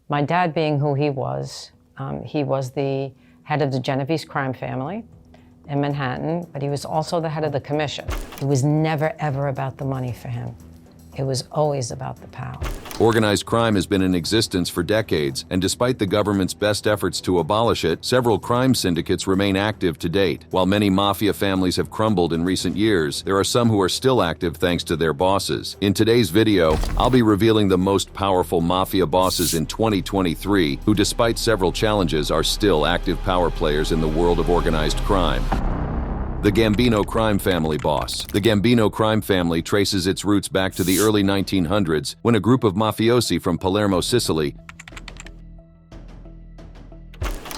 My dad, being who he was the head of the Genovese crime family in Manhattan, but he was also the head of the commission. It was never, ever about the money for him. It was always about the power. Organized crime has been in existence for decades, and despite the government's best efforts to abolish it, several crime syndicates remain active to date. While many mafia families have crumbled in recent years, there are some who are still active thanks to their bosses. In today's video, I'll be revealing the most powerful mafia bosses in 2023, who despite several challenges are still active power players in the world of organized crime. The Gambino crime family boss. The Gambino crime family traces its roots back to the early 1900s when a group of mafiosi from Palermo, Sicily,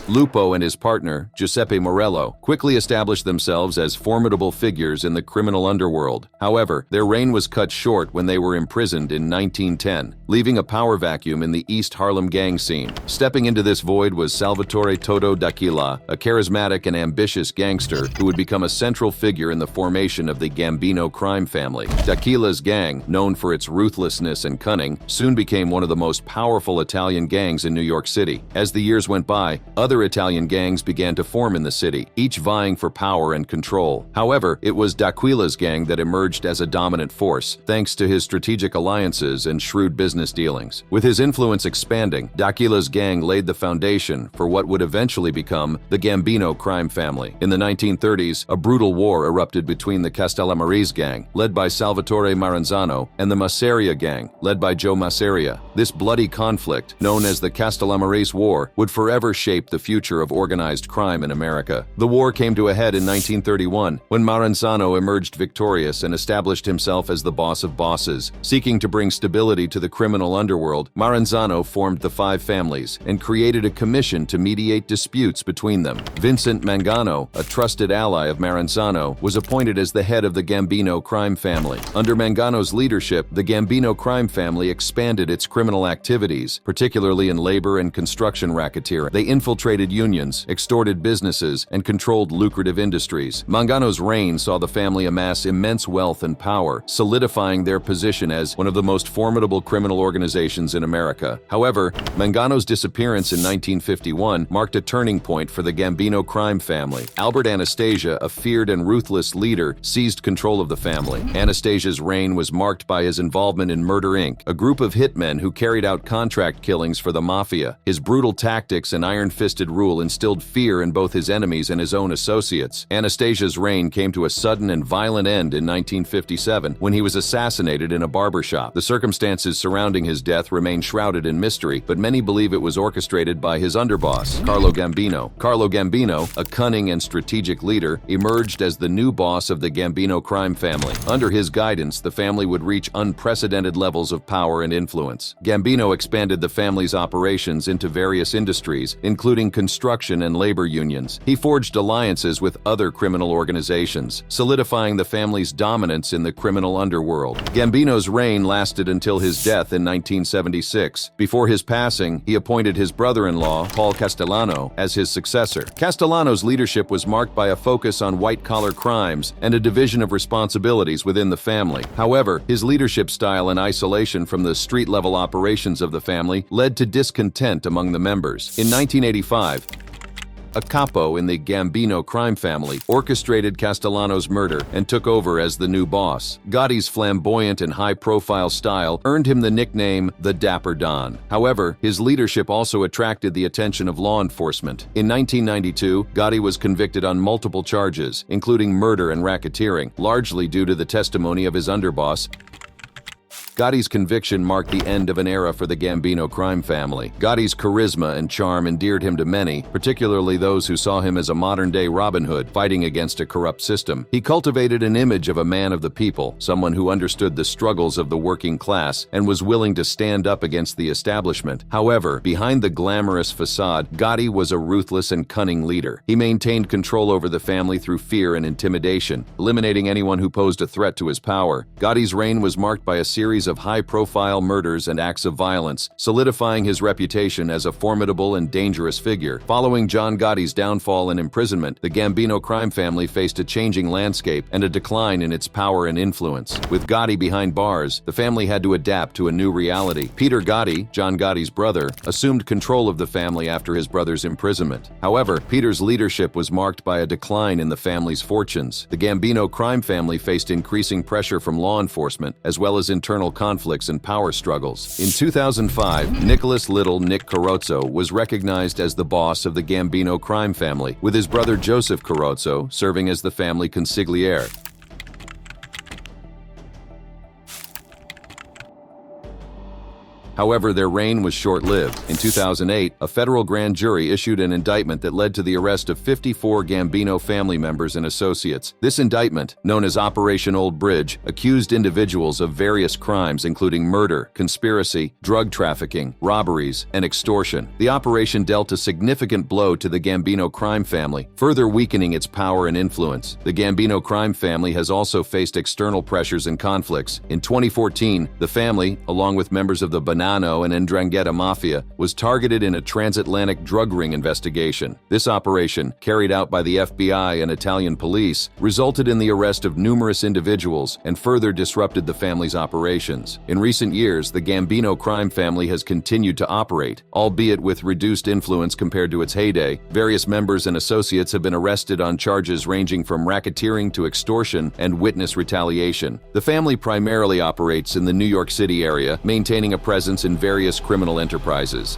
Lupo and his partner, Giuseppe Morello, quickly established themselves as formidable figures in the criminal underworld. However, their reign was cut short when they were imprisoned in 1910, leaving a power vacuum in the East Harlem gang scene. Stepping into this void was Salvatore Toto D'Aquila, a charismatic and ambitious gangster who would become a central figure in the formation of the Gambino crime family. D'Aquila's gang, known for its ruthlessness and cunning, soon became one of the most powerful Italian gangs in New York City. As the years went by, other Italian gangs began to form in the city, each vying for power and control. However, it was D'Aquila's gang that emerged as a dominant force, thanks to his strategic alliances and shrewd business dealings. With his influence expanding, D'Aquila's gang laid the foundation for what would eventually become the Gambino crime family. In the 1930s, a brutal war erupted between the Castellamarese gang, led by Salvatore Maranzano, and the Masseria gang, led by Joe Masseria. This bloody conflict, known as the Castellamarese War, would forever shape the future of organized crime in America. The war came to a head in 1931 when Maranzano emerged victorious and established himself as the boss of bosses. Seeking to bring stability to the criminal underworld, Maranzano formed the Five Families and created a commission to mediate disputes between them. Vincent Mangano, a trusted ally of Maranzano, was appointed as the head of the Gambino crime family. Under Mangano's leadership, the Gambino crime family expanded its criminal activities, particularly in labor and construction racketeering. They infiltrated unions, extorted businesses, and controlled lucrative industries. Mangano's reign saw the family amass immense wealth and power, solidifying their position as one of the most formidable criminal organizations in America. However, Mangano's disappearance in 1951 marked a turning point for the Gambino crime family. Albert Anastasia, a feared and ruthless leader, seized control of the family. Anastasia's reign was marked by his involvement in Murder Inc., a group of hitmen who carried out contract killings for the Mafia. His brutal tactics and iron-fisted rule instilled fear in both his enemies and his own associates. Anastasia's reign came to a sudden and violent end in 1957 when he was assassinated in a barbershop. The circumstances surrounding his death remain shrouded in mystery, but many believe it was orchestrated by his underboss, Carlo Gambino. Carlo Gambino, a cunning and strategic leader, emerged as the new boss of the Gambino crime family. Under his guidance, the family would reach unprecedented levels of power and influence. Gambino expanded the family's operations into various industries, including construction and labor unions. He forged alliances with other criminal organizations, solidifying the family's dominance in the criminal underworld. Gambino's reign lasted until his death in 1976. Before his passing, he appointed his brother-in-law, Paul Castellano, as his successor. Castellano's leadership was marked by a focus on white-collar crimes and a division of responsibilities within the family. However, his leadership style and isolation from the street-level operations of the family led to discontent among the members. In 1985, a capo in the Gambino crime family orchestrated Castellano's murder and took over as the new boss. Gotti's flamboyant and high-profile style earned him the nickname the Dapper Don. However, his leadership also attracted the attention of law enforcement. In 1992, Gotti was convicted on multiple charges, including murder and racketeering, largely due to the testimony of his underboss. Gotti's conviction marked the end of an era for the Gambino crime family. Gotti's charisma and charm endeared him to many, particularly those who saw him as a modern-day Robin Hood fighting against a corrupt system. He cultivated an image of a man of the people, someone who understood the struggles of the working class and was willing to stand up against the establishment. However, behind the glamorous facade, Gotti was a ruthless and cunning leader. He maintained control over the family through fear and intimidation, eliminating anyone who posed a threat to his power. Gotti's reign was marked by a series of high-profile murders and acts of violence, solidifying his reputation as a formidable and dangerous figure. Following John Gotti's downfall and imprisonment, the Gambino crime family faced a changing landscape and a decline in its power and influence. With Gotti behind bars, the family had to adapt to a new reality. Peter Gotti, John Gotti's brother, assumed control of the family after his brother's imprisonment. However, Peter's leadership was marked by a decline in the family's fortunes. The Gambino crime family faced increasing pressure from law enforcement, as well as internal conflicts and power struggles. In 2005, Nicholas Little Nick Carrozzo was recognized as the boss of the Gambino crime family, with his brother Joseph Carrozzo serving as the family consigliere. However, their reign was short-lived. In 2008, a federal grand jury issued an indictment that led to the arrest of 54 Gambino family members and associates. This indictment, known as Operation Old Bridge, accused individuals of various crimes including murder, conspiracy, drug trafficking, robberies, and extortion. The operation dealt a significant blow to the Gambino crime family, further weakening its power and influence. The Gambino crime family has also faced external pressures and conflicts. In 2014, the family, along with members of the and 'Ndrangheta Mafia, was targeted in a transatlantic drug ring investigation. This operation, carried out by the FBI and Italian police, resulted in the arrest of numerous individuals and further disrupted the family's operations. In recent years, the Gambino crime family has continued to operate, albeit with reduced influence compared to its heyday. Various members and associates have been arrested on charges ranging from racketeering to extortion and witness retaliation. The family primarily operates in the New York City area, maintaining a presence in various criminal enterprises.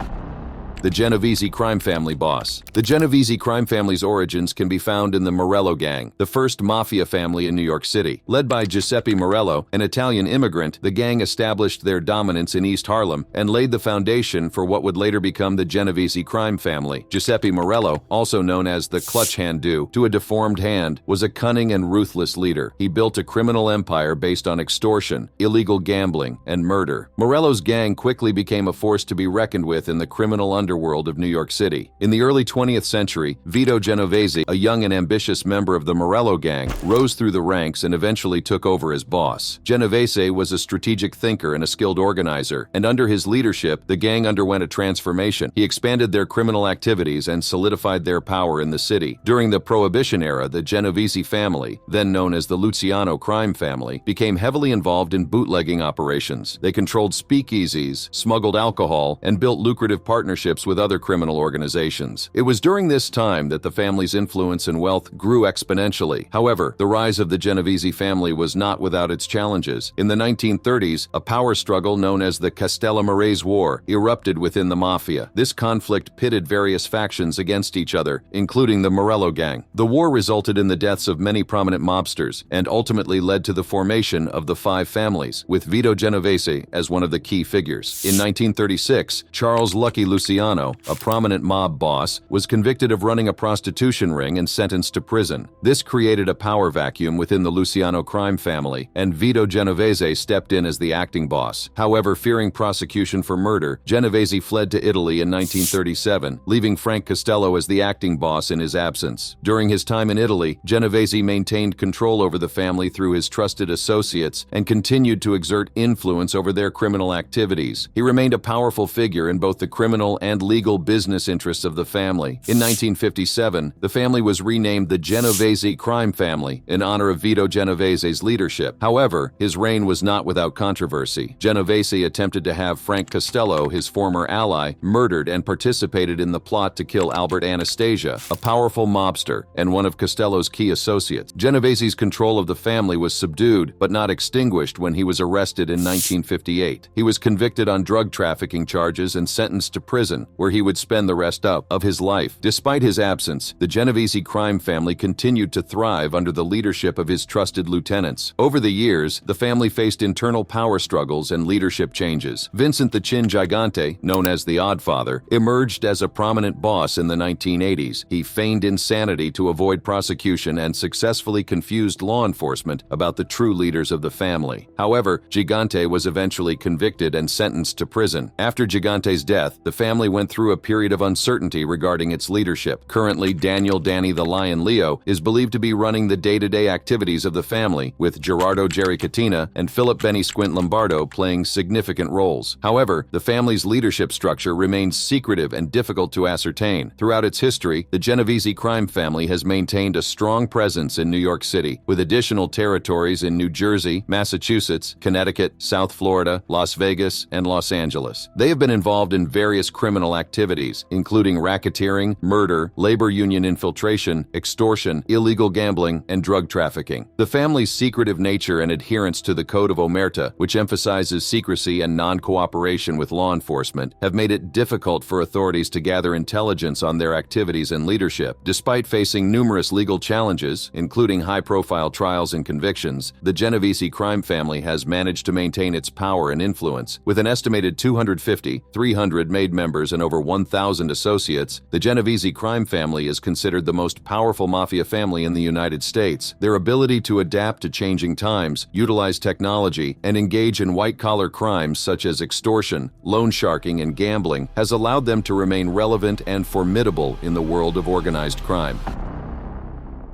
The Genovese crime family boss. The Genovese crime family's origins can be found in the Morello gang, the first mafia family in New York City. Led by Giuseppe Morello, an Italian immigrant, the gang established their dominance in East Harlem and laid the foundation for what would later become the Genovese crime family. Giuseppe Morello, also known as the Clutch Hand Due to a deformed hand, was a cunning and ruthless leader. He built a criminal empire based on extortion, illegal gambling, and murder. Morello's gang quickly became a force to be reckoned with in the criminal underworld of New York City. In the early 20th century, Vito Genovese, a young and ambitious member of the Morello gang, rose through the ranks and eventually took over as boss. Genovese was a strategic thinker and a skilled organizer, and under his leadership, the gang underwent a transformation. He expanded their criminal activities and solidified their power in the city. During the Prohibition era, the Genovese family, then known as the Luciano crime family, became heavily involved in bootlegging operations. They controlled speakeasies, smuggled alcohol, and built lucrative partnerships with other criminal organizations. It was during this time that the family's influence and wealth grew exponentially. However, the rise of the Genovese family was not without its challenges. In the 1930s, a power struggle known as the Castellamarese War erupted within the Mafia. This conflict pitted various factions against each other, including the Morello gang. The war resulted in the deaths of many prominent mobsters and ultimately led to the formation of the Five Families, with Vito Genovese as one of the key figures. In 1936, Charles Lucky Luciano, a prominent mob boss, was convicted of running a prostitution ring and sentenced to prison. This created a power vacuum within the Luciano crime family, and Vito Genovese stepped in as the acting boss. However, fearing prosecution for murder, Genovese fled to Italy in 1937, leaving Frank Costello as the acting boss in his absence. During his time in Italy, Genovese maintained control over the family through his trusted associates and continued to exert influence over their criminal activities. He remained a powerful figure in both the criminal and legal business interests of the family. In 1957, the family was renamed the Genovese crime family in honor of Vito Genovese's leadership. However, his reign was not without controversy. Genovese attempted to have Frank Costello, his former ally, murdered and participated in the plot to kill Albert Anastasia, a powerful mobster and one of Costello's key associates. Genovese's control of the family was subdued but not extinguished when he was arrested in 1958. He was convicted on drug trafficking charges and sentenced to prison, where he would spend the rest of his life. Despite his absence, the Genovese crime family continued to thrive under the leadership of his trusted lieutenants. Over the years, the family faced internal power struggles and leadership changes. Vincent the Chin Gigante, known as the Oddfather, emerged as a prominent boss in the 1980s. He feigned insanity to avoid prosecution and successfully confused law enforcement about the true leaders of the family. However, Gigante was eventually convicted and sentenced to prison. After Gigante's death, the family went through a period of uncertainty regarding its leadership. Currently, Daniel "Danny the Lion" Leo is believed to be running the day-to-day activities of the family, with Gerardo Jerry Catina and Philip Benny Squint Lombardo playing significant roles. However, the family's leadership structure remains secretive and difficult to ascertain. Throughout its history, the Genovese crime family has maintained a strong presence in New York City, with additional territories in New Jersey, Massachusetts, Connecticut, South Florida, Las Vegas, and Los Angeles. They have been involved in various criminal activities, including racketeering, murder, labor union infiltration, extortion, illegal gambling, and drug trafficking. The family's secretive nature and adherence to the Code of Omerta, which emphasizes secrecy and non-cooperation with law enforcement, have made it difficult for authorities to gather intelligence on their activities and leadership. Despite facing numerous legal challenges, including high-profile trials and convictions, the Genovese crime family has managed to maintain its power and influence. With an estimated 300 made members and over 1,000 associates, the Genovese crime family is considered the most powerful mafia family in the United States. Their ability to adapt to changing times, utilize technology, and engage in white-collar crimes such as extortion, loan sharking, and gambling has allowed them to remain relevant and formidable in the world of organized crime.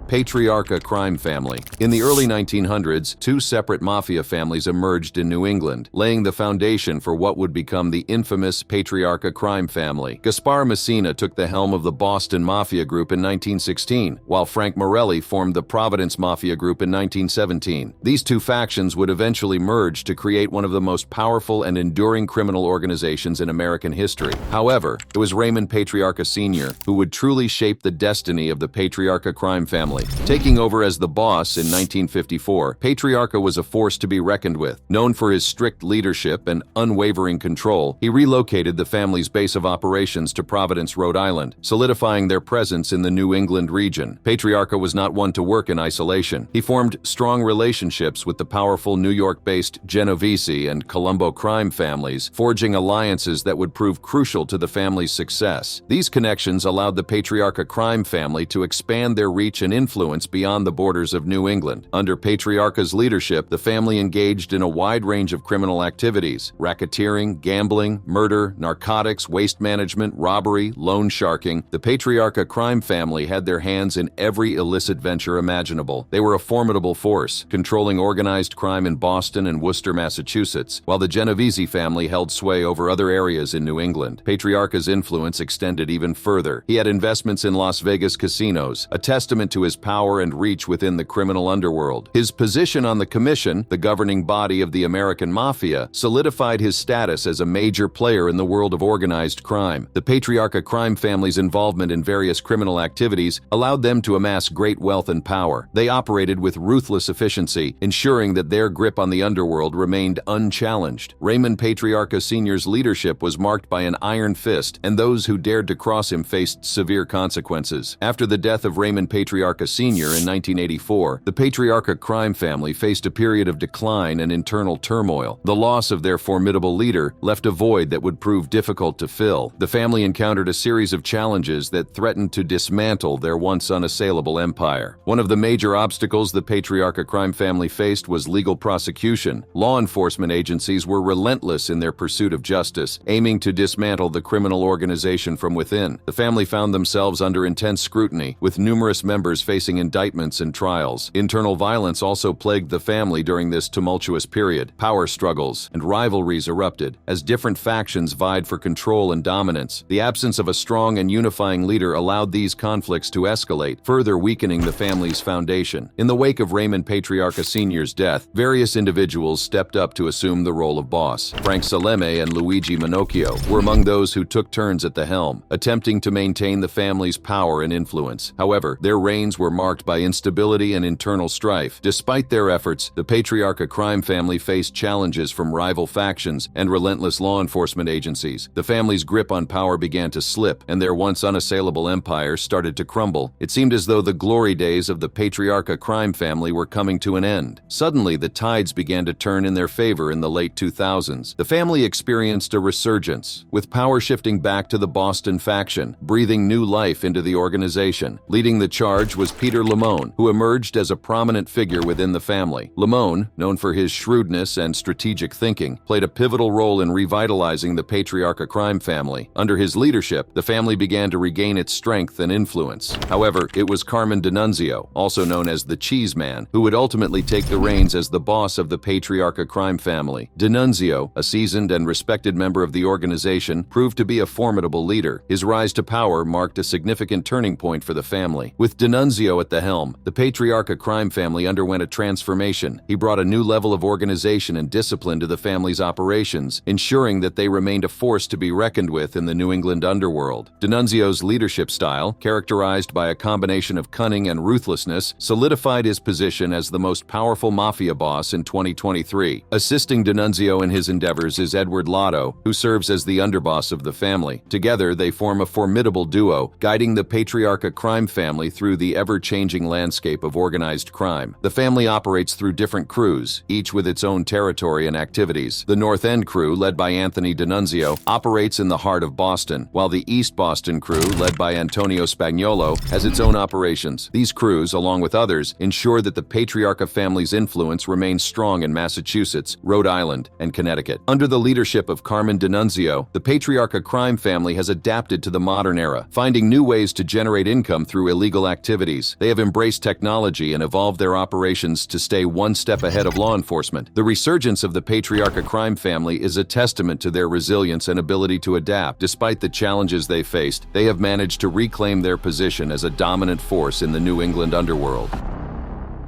Patriarca crime family. In the early 1900s, two separate mafia families emerged in New England, laying the foundation for what would become the infamous Patriarca crime family. Gaspar Messina took the helm of the Boston Mafia Group in 1916, while Frank Morelli formed the Providence Mafia Group in 1917. These two factions would eventually merge to create one of the most powerful and enduring criminal organizations in American history. However, it was Raymond Patriarca Sr. who would truly shape the destiny of the Patriarca crime family. Taking over as the boss in 1954, Patriarca was a force to be reckoned with. Known for his strict leadership and unwavering control, he relocated the family's base of operations to Providence, Rhode Island, solidifying their presence in the New England region. Patriarca was not one to work in isolation. He formed strong relationships with the powerful New York-based Genovese and Colombo crime families, forging alliances that would prove crucial to the family's success. These connections allowed the Patriarca crime family to expand their reach and influence beyond the borders of New England. Under Patriarca's leadership, the family engaged in a wide range of criminal activities: racketeering, gambling, murder, narcotics, waste management, robbery, loan sharking. The Patriarca crime family had their hands in every illicit venture imaginable. They were a formidable force, controlling organized crime in Boston and Worcester, Massachusetts, while the Genovese family held sway over other areas in New England. Patriarca's influence extended even further. He had investments in Las Vegas casinos, a testament to his power and reach within the criminal underworld. His position on the Commission, the governing body of the American Mafia, solidified his status as a major player in the world of organized crime. The Patriarca crime family's involvement in various criminal activities allowed them to amass great wealth and power. They operated with ruthless efficiency, ensuring that their grip on the underworld remained unchallenged. Raymond Patriarca Sr.'s leadership was marked by an iron fist, and those who dared to cross him faced severe consequences. After the death of Raymond Patriarca Sr. in 1984, the Patriarca crime family faced a period of decline and internal turmoil. The loss of their formidable leader left a void that would prove difficult to fill. The family encountered a series of challenges that threatened to dismantle their once unassailable empire. One of the major obstacles the Patriarca crime family faced was legal prosecution. Law enforcement agencies were relentless in their pursuit of justice, aiming to dismantle the criminal organization from within. The family found themselves under intense scrutiny, with numerous members facing indictments and trials. Internal violence also plagued the family during this tumultuous period. Power struggles and rivalries erupted as different factions vied for control and dominance. The absence of a strong and unifying leader allowed these conflicts to escalate, further weakening the family's foundation. In the wake of Raymond Patriarca Sr.'s death, various individuals stepped up to assume the role of boss. Frank Salemme and Luigi Minocchio were among those who took turns at the helm, attempting to maintain the family's power and influence. However, their reigns were marked by instability and internal strife. Despite their efforts, the Patriarca crime family faced challenges from rival factions and relentless law enforcement agencies. The family's grip on power began to slip, and their once unassailable empire started to crumble. It seemed as though the glory days of the Patriarca crime family were coming to an end. Suddenly, the tides began to turn in their favor in the late 2000s. The family experienced a resurgence, with power shifting back to the Boston faction, breathing new life into the organization. Leading the charge was was Peter Limone, who emerged as a prominent figure within the family. Limone, known for his shrewdness and strategic thinking, played a pivotal role in revitalizing the patriarcha crime family. Under his leadership, the family began to regain its strength and influence. However, it was Carmen D'Annunzio, also known as the Cheese Man, who would ultimately take the reins as the boss of the patriarcha crime family. D'Annunzio, a seasoned and respected member of the organization, proved to be a formidable leader. His rise to power marked a significant turning point for the family. With D'Annunzio at the helm, the patriarcha crime family underwent a transformation. He brought a new level of organization and discipline to the family's operations, ensuring that they remained a force to be reckoned with in the New England underworld. D'Annunzio's leadership style, characterized by a combination of cunning and ruthlessness, solidified his position as the most powerful mafia boss in 2023. Assisting D'Annunzio in his endeavors is Edward Lotto, who serves as the underboss of the family. Together, they form a formidable duo, guiding the patriarcha crime family through the ever-changing landscape of organized crime. The family operates through different crews, each with its own territory and activities. The North End crew, led by Anthony D'Annunzio, operates in the heart of Boston, while the East Boston crew, led by Antonio Spagnuolo, has its own operations. These crews, along with others, ensure that the patriarcha family's influence remains strong in Massachusetts, Rhode Island, and Connecticut. Under the leadership of Carmen D'Annunzio, the patriarcha crime family has adapted to the modern era, finding new ways to generate income through illegal activities. They have embraced technology and evolved their operations to stay one step ahead of law enforcement. The resurgence of the patriarcha crime family is a testament to their resilience and ability to adapt. Despite the challenges they faced, they have managed to reclaim their position as a dominant force in the New England underworld.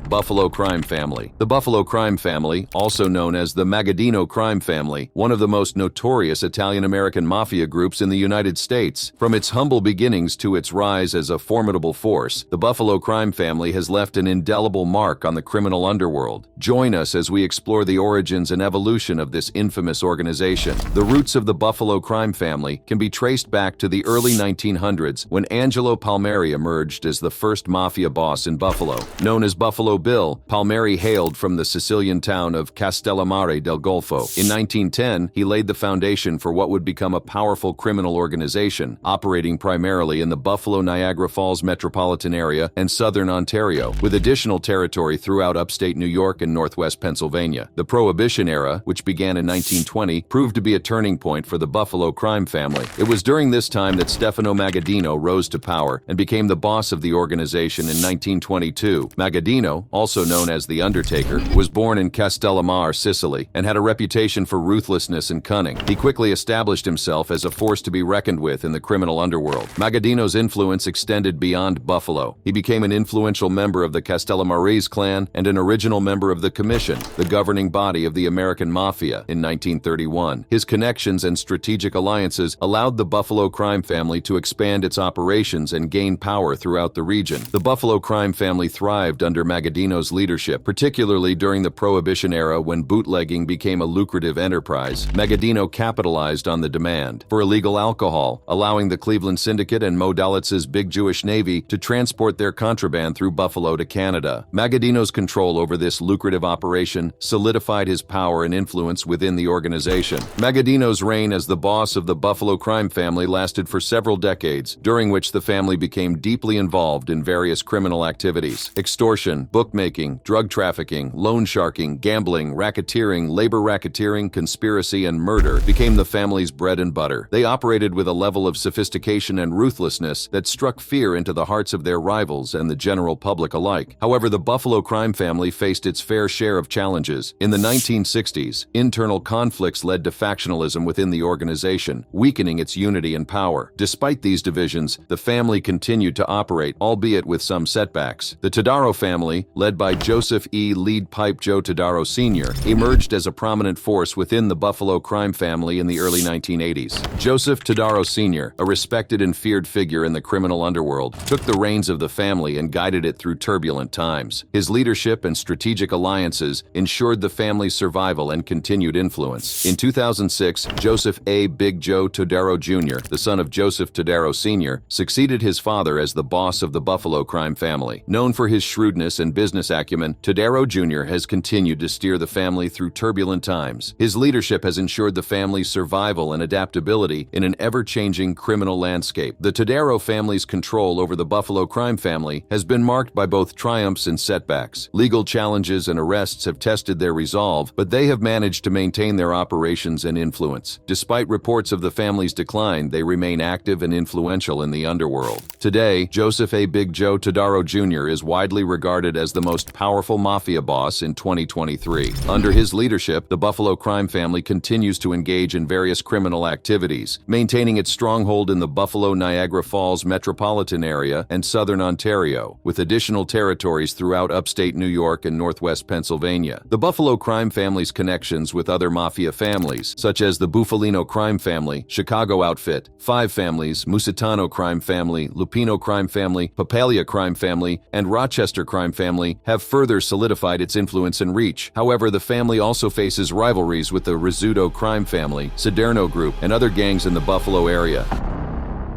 Buffalo crime family. The Buffalo crime family, also known as the Magaddino crime family, one of the most notorious Italian-American mafia groups in the United States. From its humble beginnings to its rise as a formidable force, the Buffalo crime family has left an indelible mark on the criminal underworld. Join us as we explore the origins and evolution of this infamous organization. The roots of the Buffalo crime family can be traced back to the early 1900s when Angelo Palmieri emerged as the first mafia boss in Buffalo. Known as Buffalo Bill, Palmieri hailed from the Sicilian town of Castellammare del Golfo. In 1910, he laid the foundation for what would become a powerful criminal organization, operating primarily in the Buffalo-Niagara Falls metropolitan area and southern Ontario, with additional territory throughout upstate New York and northwest Pennsylvania. The Prohibition era, which began in 1920, proved to be a turning point for the Buffalo crime family. It was during this time that Stefano Magaddino rose to power and became the boss of the organization in 1922. Magaddino, also known as the Undertaker, was born in Castellammare, Sicily, and had a reputation for ruthlessness and cunning. He quickly established himself as a force to be reckoned with in the criminal underworld. Magaddino's influence extended beyond Buffalo. He became an influential member of the Castellammares clan and an original member of the Commission, the governing body of the American Mafia, in 1931. His connections and strategic alliances allowed the Buffalo crime family to expand its operations and gain power throughout the region. The Buffalo crime family thrived under Magaddino's leadership, particularly during the Prohibition era when bootlegging became a lucrative enterprise. Magaddino capitalized on the demand for illegal alcohol, allowing the Cleveland Syndicate and Mo Dalitz's Big Jewish Navy to transport their contraband through Buffalo to Canada. Magaddino's control over this lucrative operation solidified his power and influence within the organization. Magaddino's reign as the boss of the Buffalo crime family lasted for several decades, during which the family became deeply involved in various criminal activities: extortion, bookmaking, drug trafficking, loan sharking, gambling, racketeering, labor racketeering, conspiracy, and murder became the family's bread and butter. They operated with a level of sophistication and ruthlessness that struck fear into the hearts of their rivals and the general public alike. However, the Buffalo crime family faced its fair share of challenges. In the 1960s, internal conflicts led to factionalism within the organization, weakening its unity and power. Despite these divisions, the family continued to operate, albeit with some setbacks. The Todaro family, led by Joseph E. Lead Pipe Joe Todaro Sr., emerged as a prominent force within the Buffalo crime family in the early 1980s. Joseph Todaro Sr., a respected and feared figure in the criminal underworld, took the reins of the family and guided it through turbulent times. His leadership and strategic alliances ensured the family's survival and continued influence. In 2006, Joseph A. Big Joe Todaro Jr., the son of Joseph Todaro Sr., succeeded his father as the boss of the Buffalo crime family. Known for his shrewdness and business acumen, Tadaro Jr. has continued to steer the family through turbulent times. His leadership has ensured the family's survival and adaptability in an ever-changing criminal landscape. The Tadaro family's control over the Buffalo crime family has been marked by both triumphs and setbacks. Legal challenges and arrests have tested their resolve, but they have managed to maintain their operations and influence. Despite reports of the family's decline, they remain active and influential in the underworld. Today, Joseph A. Big Joe Tadaro Jr. is widely regarded as the most powerful mafia boss in 2023. Under his leadership, the Buffalo crime family continues to engage in various criminal activities, maintaining its stronghold in the Buffalo-Niagara Falls metropolitan area and southern Ontario, with additional territories throughout upstate New York and northwest Pennsylvania. The Buffalo crime family's connections with other mafia families, such as the Bufalino crime family, Chicago outfit, Five Families, Musitano crime family, Lupino crime family, Papalia crime family, and Rochester crime family, have further solidified its influence and reach. However, the family also faces rivalries with the Rizzuto crime family, Sederno Group, and other gangs in the Buffalo area.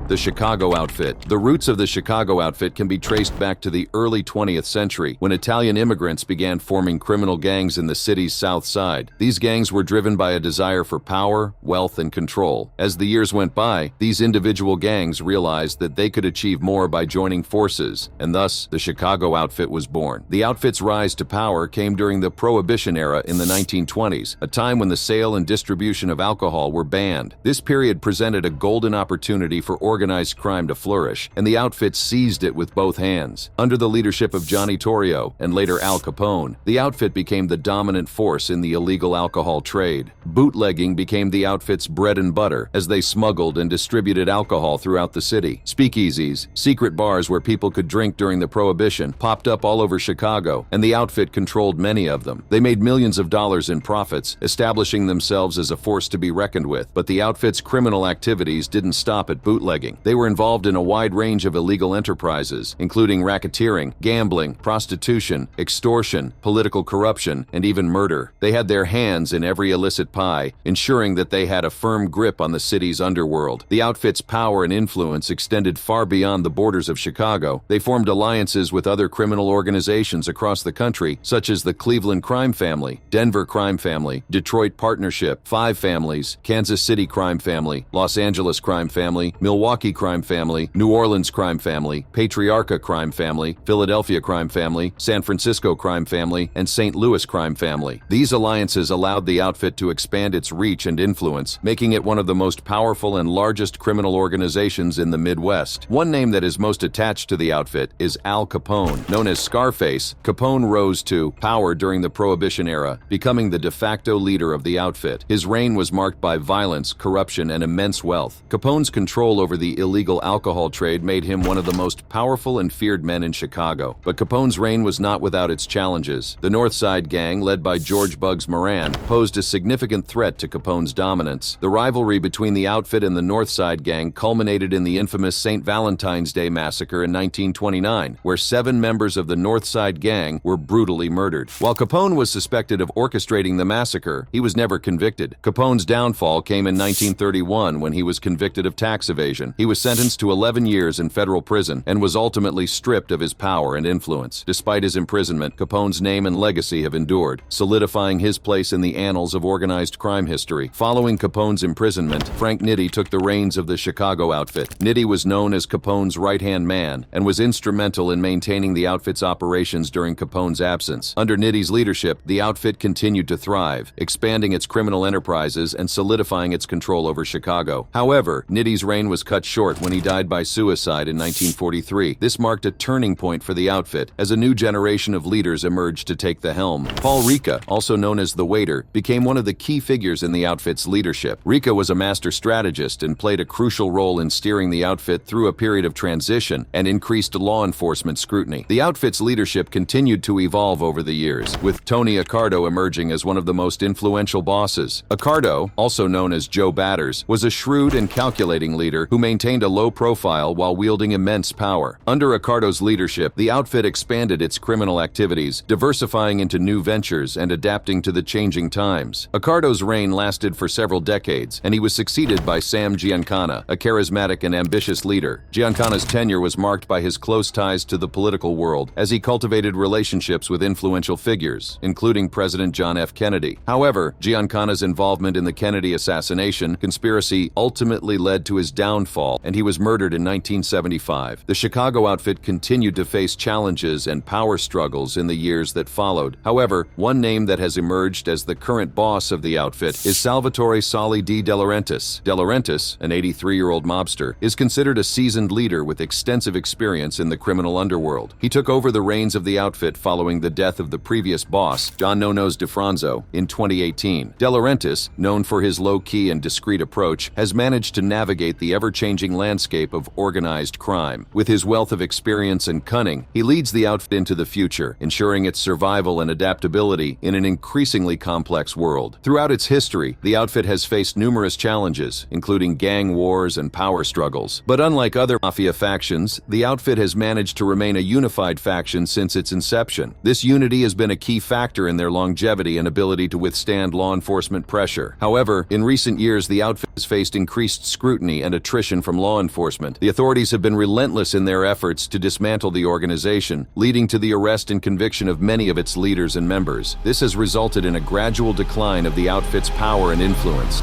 The Chicago outfit. The roots of the Chicago outfit can be traced back to the early 20th century, when Italian immigrants began forming criminal gangs in the city's south side. These gangs were driven by a desire for power, wealth, and control. As the years went by, these individual gangs realized that they could achieve more by joining forces, and thus, the Chicago outfit was born. The outfit's rise to power came during the Prohibition era in the 1920s, a time when the sale and distribution of alcohol were banned. This period presented a golden opportunity for organized crime to flourish, and the outfit seized it with both hands. Under the leadership of Johnny Torrio and later Al Capone, the outfit became the dominant force in the illegal alcohol trade. Bootlegging became the outfit's bread and butter as they smuggled and distributed alcohol throughout the city. Speakeasies, secret bars where people could drink during the Prohibition, popped up all over Chicago, and the outfit controlled many of them. They made millions of dollars in profits, establishing themselves as a force to be reckoned with. But the outfit's criminal activities didn't stop at bootlegging. They were involved in a wide range of illegal enterprises, including racketeering, gambling, prostitution, extortion, political corruption, and even murder. They had their hands in every illicit pie, ensuring that they had a firm grip on the city's underworld. The outfit's power and influence extended far beyond the borders of Chicago. They formed alliances with other criminal organizations across the country, such as the Cleveland Crime Family, Denver Crime Family, Detroit Partnership, Five Families, Kansas City Crime Family, Los Angeles Crime Family, Milwaukee Crime Family, New Orleans Crime Family, Patriarcha Crime Family, Philadelphia Crime Family, San Francisco Crime Family, and St. Louis Crime Family. These alliances allowed the outfit to expand its reach and influence, making it one of the most powerful and largest criminal organizations in the Midwest. One name that is most attached to the outfit is Al Capone. Known as Scarface, Capone rose to power during the Prohibition era, becoming the de facto leader of the outfit. His reign was marked by violence, corruption, and immense wealth. Capone's control over the illegal alcohol trade made him one of the most powerful and feared men in Chicago. But Capone's reign was not without its challenges. The North Side Gang, led by George Bugs Moran, posed a significant threat to Capone's dominance. The rivalry between the outfit and the North Side Gang culminated in the infamous St. Valentine's Day Massacre in 1929, where 7 members of the North Side Gang were brutally murdered. While Capone was suspected of orchestrating the massacre, he was never convicted. Capone's downfall came in 1931 when he was convicted of tax evasion. He was sentenced to 11 years in federal prison and was ultimately stripped of his power and influence. Despite his imprisonment, Capone's name and legacy have endured, solidifying his place in the annals of organized crime history. Following Capone's imprisonment, Frank Nitti took the reins of the Chicago outfit. Nitti was known as Capone's right-hand man and was instrumental in maintaining the outfit's operations during Capone's absence. Under Nitti's leadership, the outfit continued to thrive, expanding its criminal enterprises and solidifying its control over Chicago. However, Nitti's reign was cut short when he died by suicide in 1943. This marked a turning point for the outfit as a new generation of leaders emerged to take the helm. Paul Ricca, also known as the Waiter, became one of the key figures in the outfit's leadership. Ricca was a master strategist and played a crucial role in steering the outfit through a period of transition and increased law enforcement scrutiny. The outfit's leadership continued to evolve over the years, with Tony Accardo emerging as one of the most influential bosses. Accardo, also known as Joe Batters, was a shrewd and calculating leader who maintained a low profile while wielding immense power. Under Ricardo's leadership, the outfit expanded its criminal activities, diversifying into new ventures and adapting to the changing times. Ricardo's reign lasted for several decades, and he was succeeded by Sam Giancana, a charismatic and ambitious leader. Giancana's tenure was marked by his close ties to the political world, as he cultivated relationships with influential figures, including President John F. Kennedy. However, Giancana's involvement in the Kennedy assassination conspiracy ultimately led to his downfall, and he was murdered in 1975. The Chicago outfit continued to face challenges and power struggles in the years that followed. However, one name that has emerged as the current boss of the outfit is Salvatore Sali di De Laurentiis. De Laurentiis, an 83-year-old mobster, is considered a seasoned leader with extensive experience in the criminal underworld. He took over the reins of the outfit following the death of the previous boss, John No-Nose DeFranzo, in 2018. De Laurentiis, known for his low-key and discreet approach, has managed to navigate the ever-changing landscape of organized crime. With his wealth of experience and cunning, he leads the outfit into the future, ensuring its survival and adaptability in an increasingly complex world. Throughout its history, the outfit has faced numerous challenges, including gang wars and power struggles. But unlike other Mafia factions, the outfit has managed to remain a unified faction since its inception. This unity has been a key factor in their longevity and ability to withstand law enforcement pressure. However, in recent years, the outfit has faced increased scrutiny and attrition from law enforcement. The authorities have been relentless in their efforts to dismantle the organization, leading to the arrest and conviction of many of its leaders and members. This has resulted in a gradual decline of the outfit's power and influence.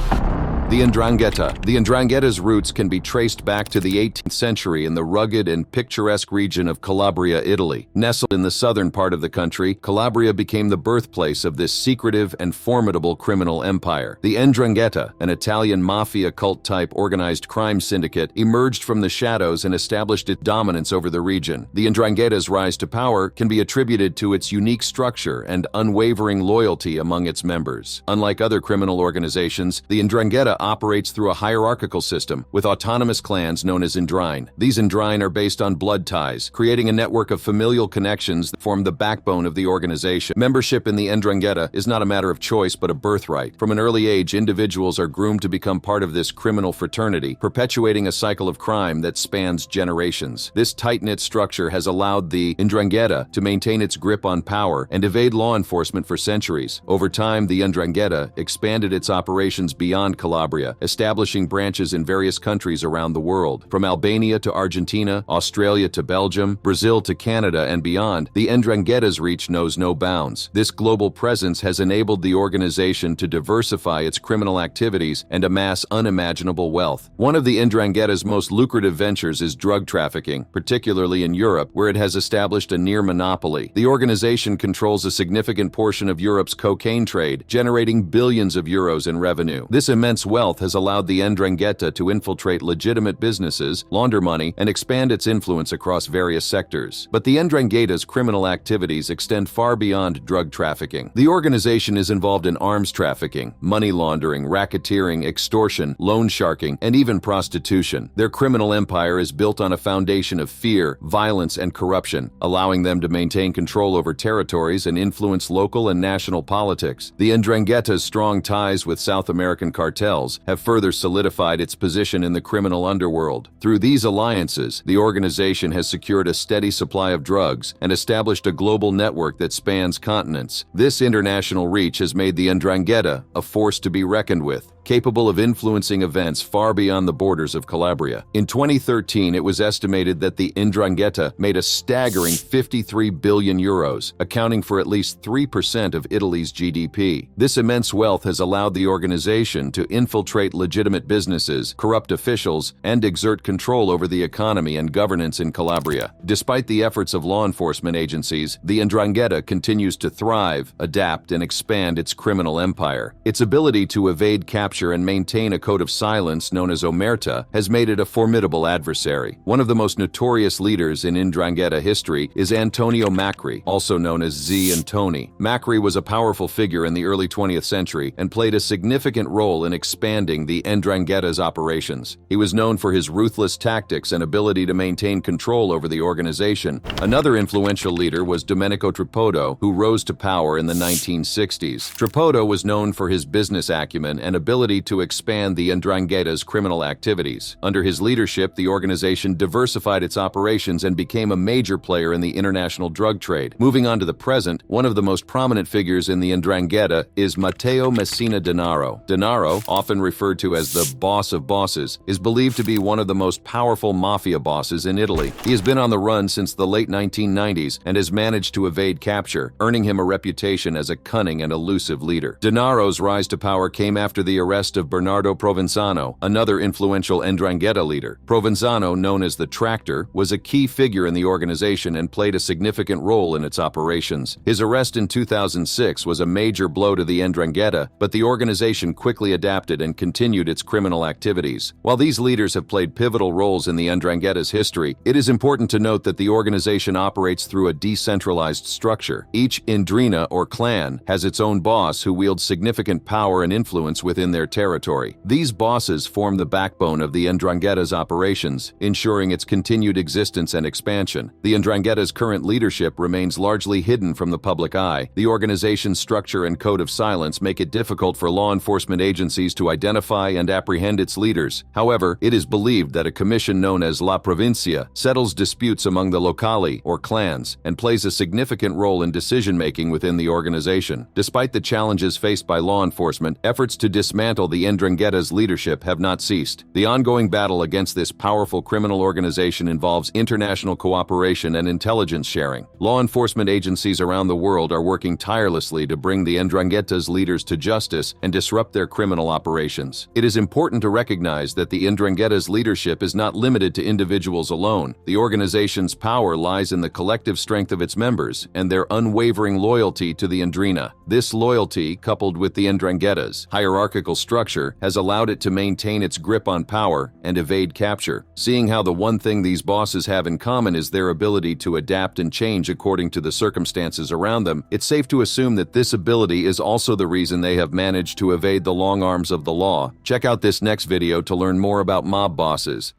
The 'Ndrangheta. The 'Ndrangheta's roots can be traced back to the 18th century in the rugged and picturesque region of Calabria, Italy. Nestled in the southern part of the country, Calabria became the birthplace of this secretive and formidable criminal empire. The 'Ndrangheta, an Italian mafia cult-type organized crime syndicate, emerged from the shadows and established its dominance over the region. The 'Ndrangheta's rise to power can be attributed to its unique structure and unwavering loyalty among its members. Unlike other criminal organizations, the 'Ndrangheta operates through a hierarchical system with autonomous clans known as Ndrine. These Ndrine are based on blood ties, creating a network of familial connections that form the backbone of the organization. Membership in the 'Ndrangheta is not a matter of choice but a birthright. From an early age, individuals are groomed to become part of this criminal fraternity, perpetuating a cycle of crime that spans generations. This tight-knit structure has allowed the 'Ndrangheta to maintain its grip on power and evade law enforcement for centuries. Over time, the 'Ndrangheta expanded its operations beyond Calabria, establishing branches in various countries around the world. From Albania to Argentina, Australia to Belgium, Brazil to Canada and beyond, the 'Ndrangheta's reach knows no bounds. This global presence has enabled the organization to diversify its criminal activities and amass unimaginable wealth. One of the 'Ndrangheta's most lucrative ventures is drug trafficking, particularly in Europe, where it has established a near monopoly. The organization controls a significant portion of Europe's cocaine trade, generating billions of euros in revenue. This immense wealth has allowed the 'Ndrangheta to infiltrate legitimate businesses, launder money, and expand its influence across various sectors. But the 'Ndrangheta's criminal activities extend far beyond drug trafficking. The organization is involved in arms trafficking, money laundering, racketeering, extortion, loan sharking, and even prostitution. Their criminal empire is built on a foundation of fear, violence, and corruption, allowing them to maintain control over territories and influence local and national politics. The 'Ndrangheta's strong ties with South American cartels have further solidified its position in the criminal underworld. Through these alliances, the organization has secured a steady supply of drugs and established a global network that spans continents. This international reach has made the 'Ndrangheta a force to be reckoned with, capable of influencing events far beyond the borders of Calabria. In 2013, it was estimated that the 'Ndrangheta made a staggering 53 billion euros, accounting for at least 3% of Italy's GDP. This immense wealth has allowed the organization to infiltrate legitimate businesses, corrupt officials, and exert control over the economy and governance in Calabria. Despite the efforts of law enforcement agencies, the 'Ndrangheta continues to thrive, adapt, and expand its criminal empire. Its ability to evade capture and maintain a code of silence known as omerta has made it a formidable adversary. One of the most notorious leaders in 'Ndrangheta history is Antonio Macri, also known as Z and Tony. Macri was a powerful figure in the early 20th century and played a significant role in expanding the 'Ndrangheta's operations. He was known for his ruthless tactics and ability to maintain control over the organization. Another influential leader was Domenico Tripodo, who rose to power in the 1960s. Tripodo was known for his business acumen and ability ability to expand the 'Ndrangheta's criminal activities. Under his leadership, the organization diversified its operations and became a major player in the international drug trade. Moving on to the present, one of the most prominent figures in the 'Ndrangheta is Matteo Messina Denaro. Denaro, often referred to as the boss of bosses, is believed to be one of the most powerful mafia bosses in Italy. He has been on the run since the late 1990s and has managed to evade capture, earning him a reputation as a cunning and elusive leader. Denaro's rise to power came after the arrest of Bernardo Provenzano, another influential 'Ndrangheta leader. Provenzano, known as the Tractor, was a key figure in the organization and played a significant role in its operations. His arrest in 2006 was a major blow to the 'Ndrangheta, but the organization quickly adapted and continued its criminal activities. While these leaders have played pivotal roles in the 'Ndrangheta's history, it is important to note that the organization operates through a decentralized structure. Each Ndrina or clan has its own boss who wields significant power and influence within their territory. These bosses form the backbone of the 'Ndrangheta's operations, ensuring its continued existence and expansion. The 'Ndrangheta's current leadership remains largely hidden from the public eye. The organization's structure and code of silence make it difficult for law enforcement agencies to identify and apprehend its leaders. However, it is believed that a commission known as La Provincia settles disputes among the locali, or clans, and plays a significant role in decision-making within the organization. Despite the challenges faced by law enforcement, efforts to dismantle the 'Ndrangheta's leadership have not ceased. The ongoing battle against this powerful criminal organization involves international cooperation and intelligence sharing. Law enforcement agencies around the world are working tirelessly to bring the 'Ndrangheta's leaders to justice and disrupt their criminal operations. It is important to recognize that the 'Ndrangheta's leadership is not limited to individuals alone. The organization's power lies in the collective strength of its members and their unwavering loyalty to the Ndrina. This loyalty, coupled with the 'Ndrangheta's hierarchical structure, has allowed it to maintain its grip on power and evade capture. Seeing how the one thing these bosses have in common is their ability to adapt and change according to the circumstances around them, it's safe to assume that this ability is also the reason they have managed to evade the long arms of the law. Check out this next video to learn more about mob bosses.